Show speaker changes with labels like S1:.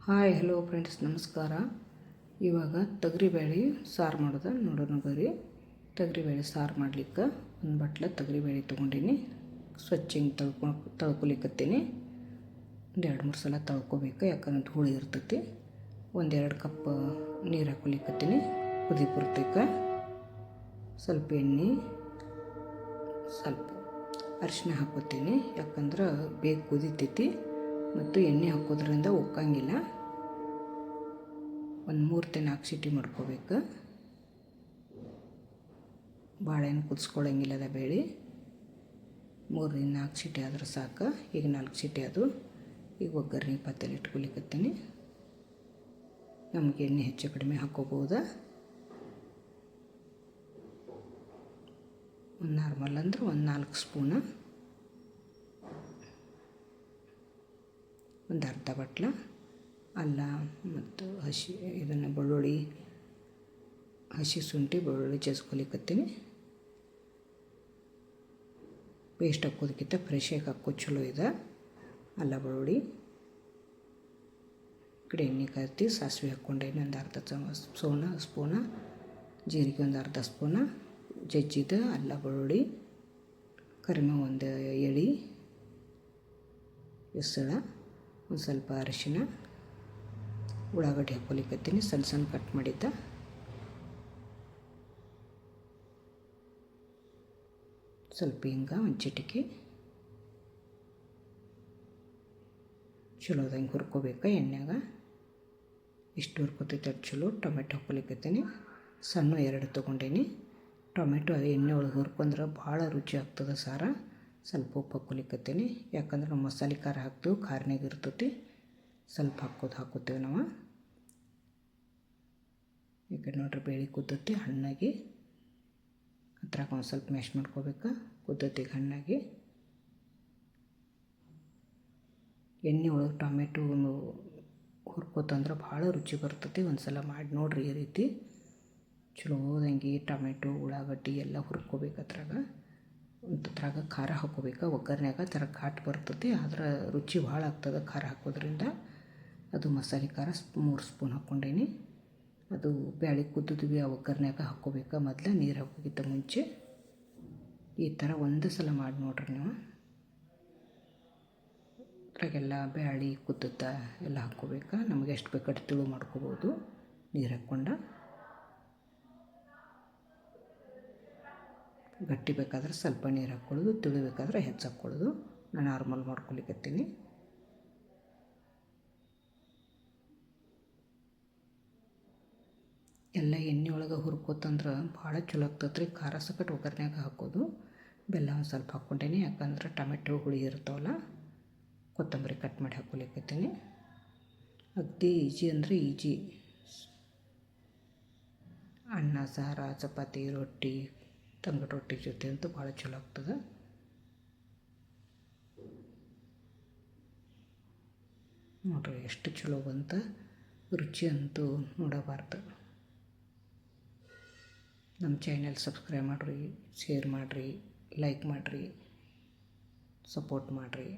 S1: Hi hello friends, ನಮಸ್ಕಾರ. ಇವಾಗ ತೊಗರಿಬೇಳೆ ಸಾರು ಮಾಡೋದು ನೋಡೋಣ ಬರ್ರಿ. ತೊಗರಿಬೇಳೆ ಸಾರು ಮಾಡ್ಲಿಕ್ಕೆ ಒಂದು ಬಟ್ಲ ತೊಗರಿಬೇಳೆ ತೊಗೊಂಡಿನಿ. ಸ್ವಚ್ಛ ಹಿಂಗೆ ತೊಳ್ಕೊಲಿಕ್ಕತ್ತೀನಿ. ಒಂದು 2-3 ಸಲ ತೊಳ್ಕೊಬೇಕು, ಯಾಕಂದ್ರೆ ಧೂಳು ಇರ್ತೈತಿ. 1-2 ಕಪ್ ನೀರು ಹಾಕೊಲಿಕ್ಕತ್ತೀನಿ ಕುದಿ ಬರ್ತೈತೆ. ಸ್ವಲ್ಪ ಎಣ್ಣೆ, ಸ್ವಲ್ಪ ಅರಿಶಿನ ಹಾಕೋತೀನಿ, ಯಾಕಂದ್ರೆ ಬೇಗ ಕುದಿತೈತಿ ಮತ್ತು ಎಣ್ಣೆ ಹಾಕೋದ್ರಿಂದ ಉಕ್ಕಂಗಿಲ್ಲ. ಒಂದು 3-4 ಸೀಟಿ ಮಾಡ್ಕೋಬೇಕು. ಬಾಳೆಹಣ್ಣು ಕುದಿಸ್ಕೊಳ್ಳಂಗಿಲ್ಲದ ಬೇಳೆ 3-4 ಸೀಟಿ ಆದ್ರೆ ಸಾಕು. ಈಗ 4 ಸೀಟಿ ಅದು. ಈಗ ಒಗ್ಗರಣೆ ಪಾತ್ರೆಲಿ ಇಟ್ಕೊಲಿಕ್ಕತ್ತೀನಿ. ನಮಗೆ ಎಣ್ಣೆ ಹೆಚ್ಚು ಕಡಿಮೆ ಹಾಕೋಬೋದು. ಒಂದು ನಾರ್ಮಲ್ ಅಂದ್ರೆ ಒಂದು 4 ಸ್ಪೂನ, ಒಂದು ಅರ್ಧ ಬಟ್ಲ ಅಲ್ಲ ಮತ್ತು ಇದನ್ನು ಬೆಳ್ಳುಳ್ಳಿ, ಹಸಿ ಶುಂಠಿ ಬೆಳ್ಳುಳ್ಳಿ ಜಜ್ಕೊಲಿಕ್ಕತ್ತೀನಿ. ಪೇಸ್ಟ್ ಹಾಕೋದಕ್ಕಿಂತ ಫ್ರೆಶಾಗಿ ಹಾಕೋದು ಚಲೋ ಇದೆ. ಅಲ್ಲ ಬೆಳ್ಳುಳ್ಳಿ ಕಡೆ ಎಣ್ಣೆ ಕಾಯ್ತಿ, ಸಾಸಿವೆ ಹಾಕ್ಕೊಂಡೇನಿ ಒಂದು ಅರ್ಧ ಸ್ಪೂನ, ಜೀರಿಗೆ ಒಂದು ಅರ್ಧ ಸ್ಪೂನ, ಜಜ್ಜಿದ ಅಲ್ಲ ಬೆಳ್ಳುಳ್ಳಿ, ಕರಿಬೇವು ಒಂದು ಎಳೆ, ಹೆಸಳ, ಒಂದು ಸ್ವಲ್ಪ ಅರಿಶಿನ, ಉಳ್ಳಾಗಡ್ಡಿ ಹಾಕ್ಕೊಲಿಕ್ಕತ್ತೀನಿ ಸಣ್ಣ ಸಣ್ಣ ಕಟ್ ಮಾಡಿದ್ದ. ಸ್ವಲ್ಪ ಹಿಂಗ, ಒಂದು ಚಿಟಿಕೆ. ಚಲೋದಂಗೆ ಹುರ್ಕೋಬೇಕು ಎಣ್ಣೆಗ. ಇಷ್ಟು ಹುರ್ಕೋತೈತೆ ಅದು ಚಲೋ. ಟೊಮೆಟೊ ಹಾಕ್ಕೊಲಿಕ್ಕತ್ತೀನಿ. ಸಣ್ಣ 2 ತೊಗೊಂಡೇನಿ. ಟೊಮೆಟೊ ಎಣ್ಣೆ ಒಳಗೆ ಹುರ್ಕೊಂಡ್ರೆ ಭಾಳ ರುಚಿ ಆಗ್ತದೆ ಸಾರ. ಸ್ವಲ್ಪ ಉಪ್ಪು ಹಾಕ್ಕೊಲಿಕ್ಕತ್ತೀನಿ, ಯಾಕಂದ್ರೆ ನಾವು ಮಸಾಲೆ ಖಾರ ಹಾಕ್ತೀವಿ, ಖಾರನಾಗ ಇರ್ತೈತಿ. ಸ್ವಲ್ಪ ಹಾಕೋತೇವೆ ನಾವು. ಈ ಕಡೆ ನೋಡ್ರಿ ಬೇಳೆ ಕುದ್ದತಿ ಹಣ್ಣಾಗಿ. ಅದ್ರಾಗ ಒಂದು ಸ್ವಲ್ಪ ಮ್ಯಾಶ್ ಮಾಡ್ಕೋಬೇಕು. ಕುದ್ದತಿಗೆ ಹಣ್ಣಾಗಿ ಎಣ್ಣೆ ಒಳಗೆ ಟೊಮೆಟೊ ಹುರ್ಕೋತಂದ್ರೆ ಭಾಳ ರುಚಿ ಬರ್ತೈತಿ. ಒಂದು ಸಲ ಮಾಡಿ ನೋಡ್ರಿ. ಈ ರೀತಿ ಚಲೋದಂಗೆ ಟೊಮೆಟೊ ಉಳ್ಳಾಗಡ್ಡಿ ಎಲ್ಲ ಹುರ್ಕೋಬೇಕು. ಅದ್ರಾಗ ಖಾರ ಹಾಕೋಬೇಕು. ಒಗ್ಗರಣೆಯಾಗ ಥರ ಘಾಟ್ ಬರ್ತೈತಿ, ಆದ್ರೆ ರುಚಿ ಭಾಳ ಆಗ್ತದೆ ಖಾರ ಹಾಕೋದ್ರಿಂದ. ಅದು ಮಸಾಲೆ ಖಾರ 3 ಸ್ಪೂನ್ ಹಾಕ್ಕೊಂಡೇನಿ. ಅದು ಬ್ಯಾಳೆ ಕುದ್ದಿದ್ವಿ ಆ ಒಗ್ಗರಣೆಯಾಗ ಹಾಕ್ಕೋಬೇಕು. ಮೊದಲು ನೀರು ಹಾಕೋಕ್ಕಿಂತ ಮುಂಚೆ ಈ ಥರ ಒಂದು ಸಲ ಮಾಡಿ ನೋಡ್ರಿ ನೀವು. ಅದ್ರಾಗೆಲ್ಲ ಬ್ಯಾಳೆ ಕುದ್ದುತ್ತ ಎಲ್ಲ ಹಾಕ್ಕೋಬೇಕು. ನಮಗೆ ಎಷ್ಟು ಬೇಕಾದ್ರೆ ತಿಳು ಮಾಡ್ಕೋಬೋದು ನೀರು ಹಾಕ್ಕೊಂಡು. ಗಟ್ಟಿ ಬೇಕಾದ್ರೆ ಸ್ವಲ್ಪ ನೀರು ಹಾಕ್ಕೊಳ್ಳೋದು, ತಿಳಿಬೇಕಾದ್ರೆ ಹೆಚ್ಚು ಹಾಕ್ಕೊಳ್ಳೋದು. ನಾನು ನಾರ್ಮಲ್ ಮಾಡ್ಕೊಲಿಕ್ಕತ್ತೀನಿ. ಎಲ್ಲ ಎಣ್ಣೆ ಒಳಗೆ ಹುರ್ಕೋತಂದ್ರೆ ಭಾಳ ಚಲೋ ಆಗ್ತದೆ ರೀ. ಖಾರ ಸಕಟ್ ಒಗ್ಗರಣೆಯಾಗ ಹಾಕೋದು. ಬೆಲ್ಲ ಒಂದು ಸ್ವಲ್ಪ ಹಾಕ್ಕೊಂಡೇನಿ, ಯಾಕಂದ್ರೆ ಟೊಮೆಟೊ ಹುಳಿ ಇರ್ತಾವಲ್ಲ. ಕೊತ್ತಂಬರಿ ಕಟ್ ಮಾಡಿ ಹಾಕ್ಕೊಲಿಕ್ಕತ್ತೀನಿ. ಅಗದಿ ಈಜಿ ಅಂದರೆ ಈಜಿ. ಅನ್ನ, ಸಾರ, ಚಪಾತಿ, ರೊಟ್ಟಿ, ತಂಗಡ ರೊಟ್ಟಿ ಜೊತೆ ಅಂತೂ ಭಾಳ ಚಲೋ ಆಗ್ತದೆ. ನೋಡ್ರಿ ಎಷ್ಟು ಚಲೋ ಬಂತ. ರುಚಿ ಅಂತೂ ನೋಡಬಾರ್ದು. ನಮ್ಮ ಚಾನೆಲ್ ಸಬ್ಸ್ಕ್ರೈಬ್ ಮಾಡಿರಿ, ಶೇರ್ ಮಾಡಿರಿ, ಲೈಕ್ ಮಾಡಿರಿ, ಸಪೋರ್ಟ್ ಮಾಡಿರಿ.